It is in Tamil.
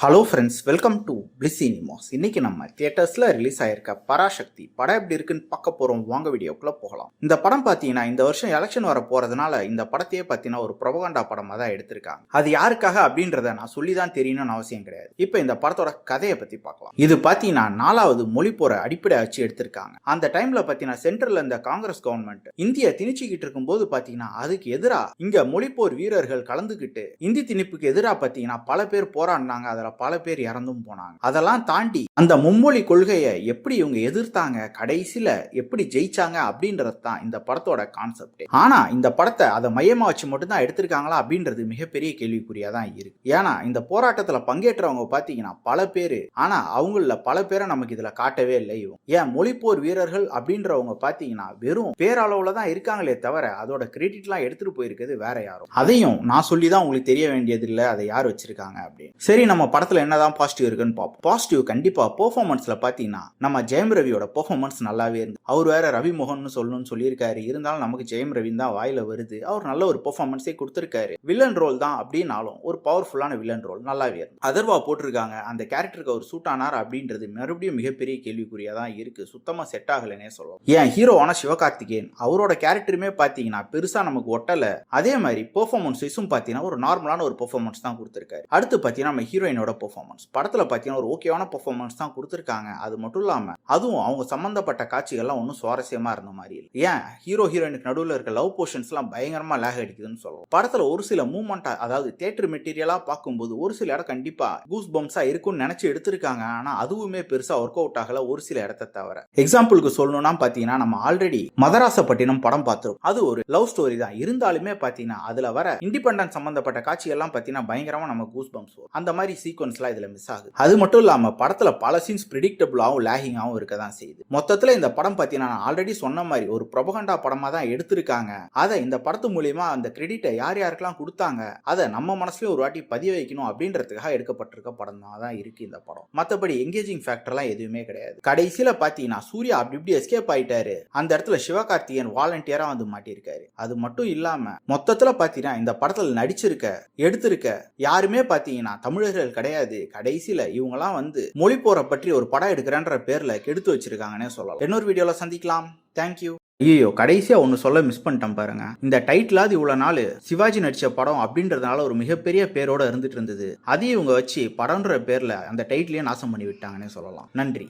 Hello friends, welcome to bliss cinemas. இன்னைக்கு நம்ம தியேட்டர்ஸ்ல ரிலீஸ் ஆயிருக்க பராசக்தி படம் எப்படி இருக்குன்னு பார்க்க போறோம். வாங்க வீடியோக்குள்ள போகலாம். இந்த படம் பார்த்தீங்கன்னா இந்த வருஷம் எலெக்ஷன் வர போறதுனால இந்த படத்தையே பார்த்தீங்கன்னா ஒரு ப்ரொபகண்டா படமா தான் எடுத்திருக்காங்க. அது யாருக்காக அப்படின்றத நான் சொல்லி தான் தெரியணும்னு அவசியம் கிடையாது. இப்போ இந்த படத்தோட கதையை பத்தி பார்க்கலாம். இது பார்த்தீங்கன்னா 4வது மொழி போற அடிப்படை வச்சு எடுத்திருக்காங்க. அந்த டைம்ல பார்த்தீங்கன்னா சென்ட்ரல்ல இந்த காங்கிரஸ் கவர்மெண்ட் இந்திய திணிச்சுக்கிட்டு இருக்கும் போது பார்த்தீங்கன்னா அதுக்கு எதிராக இங்க மொழிப்போர் வீரர்கள் கலந்துக்கிட்டு இந்தி திணிப்புக்கு எதிராக பார்த்தீங்கன்னா பல பேர் போராடினாங்க. பல பேர் இறந்தும் போனாங்க. அதெல்லாம் தாண்டி அந்த மும்மொழி கொள்கையை எப்படி இவங்க எதிர்த்தாங்க, கடைசியில எப்படி ஜெயிச்சாங்க அப்படின்றது தான் இந்த படத்தோட கான்செப்ட். ஆனா இந்த படத்தை அதை மையமா வச்சு மட்டும் தான் எடுத்திருக்காங்களா அப்படின்றது மிகப்பெரிய கேள்விக்குறியா தான் இருக்கு. ஏன்னா இந்த போராட்டத்துல பங்கேற்றவங்க பாத்தீங்கன்னா பல பேரு, ஆனா அவங்கள பல பேரை நமக்கு இதுல காட்டவே இல்லை. ஏன் மொழிப்போர் வீரர்கள் அப்படின்றவங்க பாத்தீங்கன்னா வெறும் பேரளவுல தான் இருக்காங்களே தவிர அதோட கிரெடிட் எல்லாம் எடுத்துட்டு போயிருக்கிறது வேற யாரும். அதையும் நான் சொல்லிதான் உங்களுக்கு தெரிய வேண்டியது இல்லை அதை யார் வச்சிருக்காங்க அப்படின்னு. சரி, நம்ம படத்துல என்னதான் பாசிட்டிவ் இருக்குன்னு பார்ப்போம். பாசிட்டிவ் கண்டிப்பா பெர்ஃபார்மன்ஸ்ல பாத்தீங்கன்னா நம்ம ஜெயம் ரவியோட பெர்ஃபார்மன்ஸ் நல்லாவே இருந்து. அவர் வேற ரவி மோகன் சொல்லணும்னு சொல்லியிருக்காரு. இருந்தாலும் நமக்கு ஜெயம் ரவி தான் வாயில வருது. அவர் நல்ல ஒரு பெர்ஃபார்மன்ஸே கொடுத்திருக்காரு. வில்லன் ரோல் தான் அப்படின்னாலும் ஒரு பவர்ஃபுல்லான வில்லன் ரோல் நல்லாவே இருந்து. அதர்வா போட்டிருக்காங்க. அந்த கேரக்டருக்கு அவர் சூட் ஆனார் அப்படின்றது மறுபடியும் மிகப்பெரிய கேள்விக்குறியா தான் இருக்கு. சுத்தமா செட் ஆகலன்னே சொல்லலாம். ஏன் ஹீரோவான சிவகார்த்திகேயன் அவரோட கேரக்டருமே பாத்தீங்கன்னா பெருசா நமக்கு ஒட்டல. அதே மாதிரி பெர்ஃபார்மன்ஸ் வைஸும் பாத்தீங்கன்னா ஒரு நார்மலான ஒரு பெர்ஃபார்மன்ஸ் தான் கொடுத்திருக்காரு. அடுத்து பாத்தீங்கன்னா நம்ம ஹீரோயினோட பெர்ஃபார்மன்ஸ் படத்துல பாத்தீங்கன்னா ஒரு ஓகேவான பெர்ஃபார்மன்ஸ் தான் கொடுத்திருக்காங்க. அது மட்டும் இல்லாம அதுவும் அவங்க சம்பந்தப்பட்ட காட்சிகள்லாம் ஒன்றும் சுவாரஸ்யமா இருந்த மாதிரி இல்லை. ஏன் ஹீரோயினுக்கு நடுவில் இருக்க லவ் போர்ஷன்ஸ் எல்லாம் பயங்கரமா லேக் அடிக்குதுன்னு சொல்லுவோம். படத்துல ஒரு சில மூவ்மெண்ட், அதாவது தியேட்டர் மெட்டீரியலா பார்க்கும்போது ஒரு சில இடம் கண்டிப்பா கூஸ் பம்ஸா இருக்கும்னு நினைச்சு எடுத்திருக்காங்க. ஆனா அதுவுமே பெருசா ஒர்க் அவுட் ஆகல ஒரு சில இடத்தை தவிர. எக்ஸாம்பிளுக்கு சொல்லணும்னா பாத்தீங்கன்னா நம்ம ஆல்ரெடி மதராசப்பட்டினம் படம் பார்த்தோம். அது ஒரு லவ் ஸ்டோரி தான். இருந்தாலுமே பாத்தீங்கன்னா அதுல வர இண்டிபெண்டன்ட் சம்பந்தப்பட்ட காட்சிகள்லாம் பாத்தீங்கன்னா பயங்கரமா நம்ம கூஸ் பம்ஸ் அந்த மாதிரி சீக்வன்ஸ்லாம் இதுல மிஸ் ஆகுது. அது மட்டும் இல்லாம படத்துல பல சீன்ஸ் பிரெடிக்டபிளாவும் லேகிங்காவும் இருக்க தான் செய்யுது. மொத்தத்துல இந்த படம் பாத்தீங்கன்னா நான் ஆல்ரெடி சொன்ன மாதிரி ஒரு ப்ரொபகண்டா படமா தான் எடுத்திருக்காங்க. அதை இந்த படத்து மூலியமா அந்த கிரெடிட்டை யார் யாருக்கெல்லாம் கொடுத்தாங்க அதை நம்ம மனசுலயும் ஒரு வாட்டி பதிய வைக்கணும் அப்படின்றதுக்காக எடுக்கப்பட்டிருக்க படம் தான் இருக்கு இந்த படம். மத்தபடி எங்கேஜிங் ஃபேக்டர்லாம் எதுவுமே கிடையாது. கடைசியில பாத்தீங்கன்னா சூர்யா அப்படி இப்படி எஸ்கேப் ஆயிட்டாரு. அந்த இடத்துல சிவகார்த்திகேயன் வாலண்டியரா வந்து மாட்டிருக்காரு. அது மட்டும் இல்லாம மொத்தத்துல பாத்தீங்கன்னா இந்த படத்துல நடிச்சிருக்க எடுத்திருக்க யாருமே பாத்தீங்கன்னா தமிழர்கள் கிடையாது. கடைசியில இவங்கெல்லாம் வந்து மொழி போற பற்றி ஒரு படம் எடுக்கிறன்ற பேர்ல கெடுத்து வச்சிருக்காங்கன்னே சொல்லலாம். இன்னொரு வீடியோல சந்திக்கலாம். தேங்க்யூ. ஐயோ, கடைசியா ஒன்னு சொல்ல மிஸ் பண்ணிட்டேன் பாருங்க. இந்த டைட்டிலாவது இவ்வளவு நாள் சிவாஜி நடிச்ச படம் அப்படின்றதுனால ஒரு மிகப்பெரிய பேரோட இருந்துட்டு இருந்தது. அதையும் இவங்க வச்சு படம்ன்ற பேர்ல அந்த டைட்டிலே நாசம் பண்ணி விட்டாங்கன்னே சொல்லலாம். நன்றி.